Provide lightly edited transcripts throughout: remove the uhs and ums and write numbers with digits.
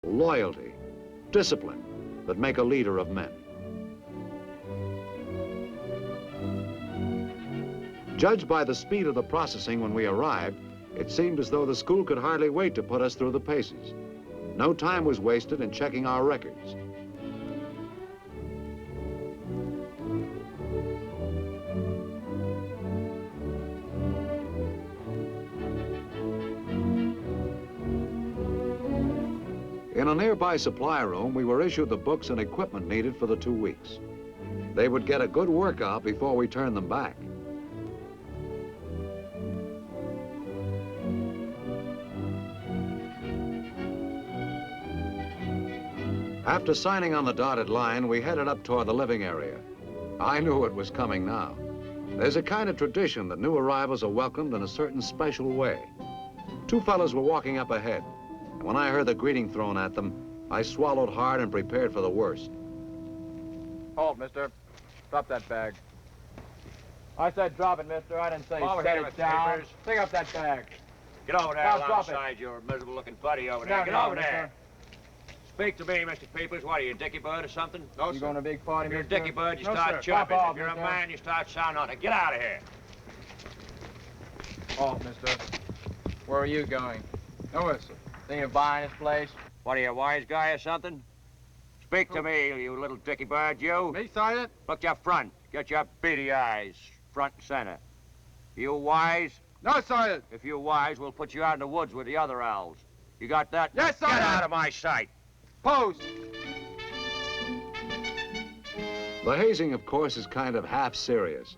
loyalty, discipline that make a leader of men. Judged by the speed of the processing when we arrived, it seemed as though the school could hardly wait to put us through the paces. No time was wasted in checking our records. In a nearby supply room, we were issued the books and equipment needed for the 2 weeks. They would get a good workout before we turned them back. After signing on the dotted line, we headed up toward the living area. I knew it was coming now. There's a kind of tradition that new arrivals are welcomed in a certain special way. 2 fellows were walking up ahead, and when I heard the greeting thrown at them, I swallowed hard and prepared for the worst. Halt, mister. Drop that bag. I said drop it, mister. I didn't say set it down. Papers. Pick up that bag. Get over there Now, drop alongside your miserable-looking buddy over there. Down, Get down, over there. mister. Speak to me, Mr. Papers. What are you, a dicky bird or something? No, you going to a big party, If you're a mister? dicky bird, you No, start sir. chirping. Pop off, If you're a mister. man, you start sounding on it. Get out of here. Halt, mister. Where are you going? Nowhere, sir. Think of buying this place? What are you, a wise guy or something? Speak to me, you little dicky bird, you. Me, Sergeant? Look your front. Get your beady eyes front and center. You wise? No, Sergeant. If you're wise, we'll put you out in the woods with the other owls. You got that? Yes, Get Sergeant. out of my sight. Post. The hazing, of course, is kind of half serious,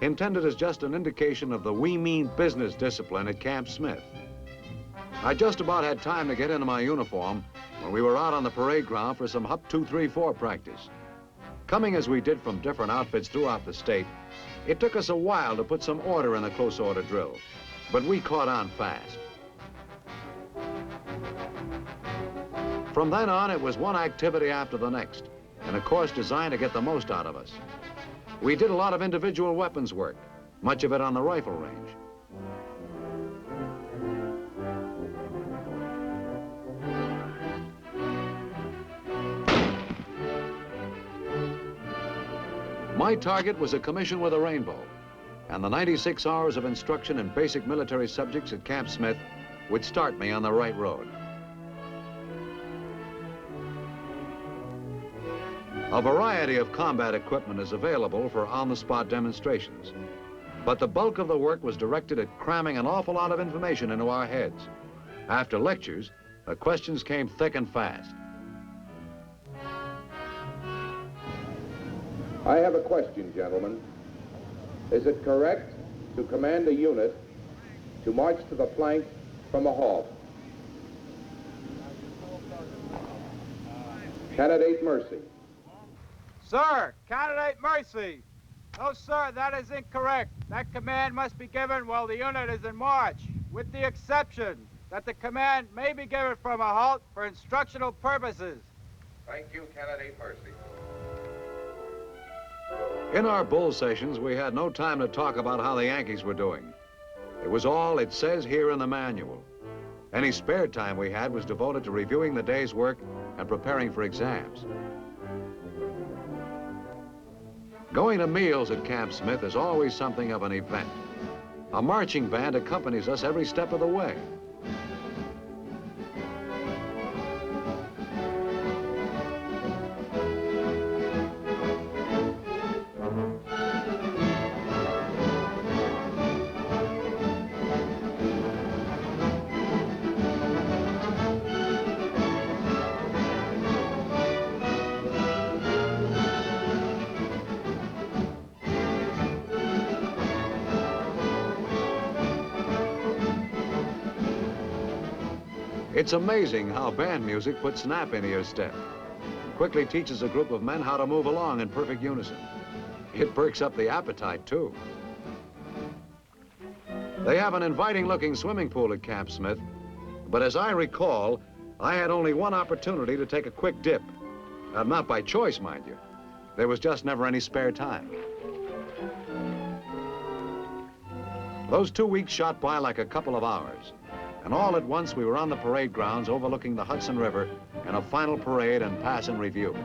intended as just an indication of the we mean business discipline at Camp Smith. I just about had time to get into my uniform when we were out on the parade ground for some Hup 234 practice. Coming as we did from different outfits throughout the state, it took us a while to put some order in the close order drill, but we caught on fast. From then on, it was one activity after the next, and a course designed to get the most out of us. We did a lot of individual weapons work, much of it on the rifle range. My target was a commission with a rainbow, and the 96 hours of instruction in basic military subjects at Camp Smith would start me on the right road. A variety of combat equipment is available for on-the-spot demonstrations, but the bulk of the work was directed at cramming an awful lot of information into our heads. After lectures, the questions came thick and fast. I have a question, gentlemen. Is it correct to command a unit to march to the flank from a halt? Candidate Mercy. Sir, Candidate Mercy. No, sir, that is incorrect. That command must be given while the unit is in march, with the exception that the command may be given from a halt for instructional purposes. Thank you, Candidate Mercy. In our bull sessions, we had no time to talk about how the Yankees were doing. It was all it says here in the manual. Any spare time we had was devoted to reviewing the day's work and preparing for exams. Going to meals at Camp Smith is always something of an event. A marching band accompanies us every step of the way. It's amazing how band music puts snap into your step. Quickly teaches a group of men how to move along in perfect unison. It perks up the appetite, too. They have an inviting-looking swimming pool at Camp Smith, but as I recall, I had only one opportunity to take a quick dip. Not by choice, mind you. There was just never any spare time. Those 2 weeks shot by like a couple of hours. And all at once, we were on the parade grounds overlooking the Hudson River in a final parade and pass and review.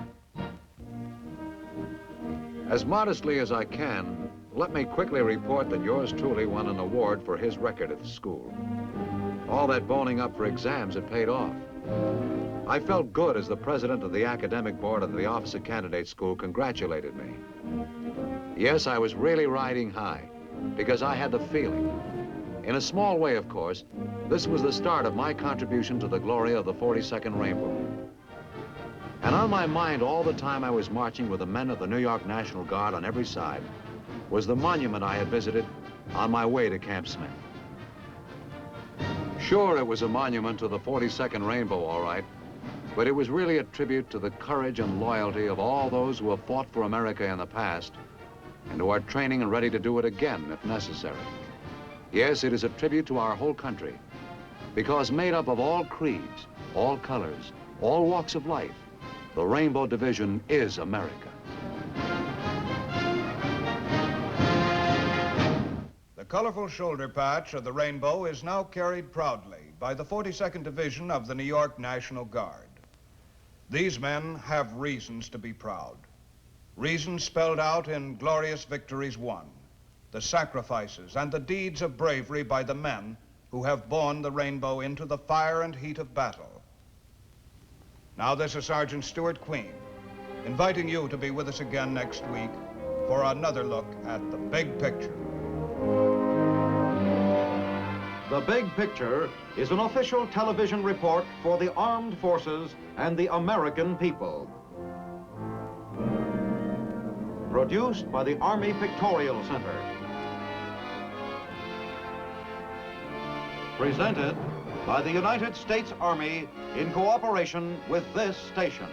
As modestly as I can, let me quickly report that yours truly won an award for his record at the school. All that boning up for exams had paid off. I felt good as the president of the academic board of the Officer Candidate School congratulated me. Yes, I was really riding high because I had the feeling. In a small way, of course, this was the start of my contribution to the glory of the 42nd Rainbow. And on my mind all the time I was marching with the men of the New York National Guard on every side was the monument I had visited on my way to Camp Smith. Sure, it was a monument to the 42nd Rainbow, all right, but it was really a tribute to the courage and loyalty of all those who have fought for America in the past and who are training and ready to do it again if necessary. Yes, it is a tribute to our whole country, because made up of all creeds, all colors, all walks of life, the Rainbow Division is America. The colorful shoulder patch of the rainbow is now carried proudly by the 42nd Division of the New York National Guard. These men have reasons to be proud. Reasons spelled out in glorious victories won, the sacrifices and the deeds of bravery by the men who have borne the rainbow into the fire and heat of battle. Now this is Sergeant Stuart Queen, inviting you to be with us again next week for another look at the big picture. The Big Picture is an official television report for the armed forces and the American people. Produced by the Army Pictorial Center. Presented by the United States Army in cooperation with this station.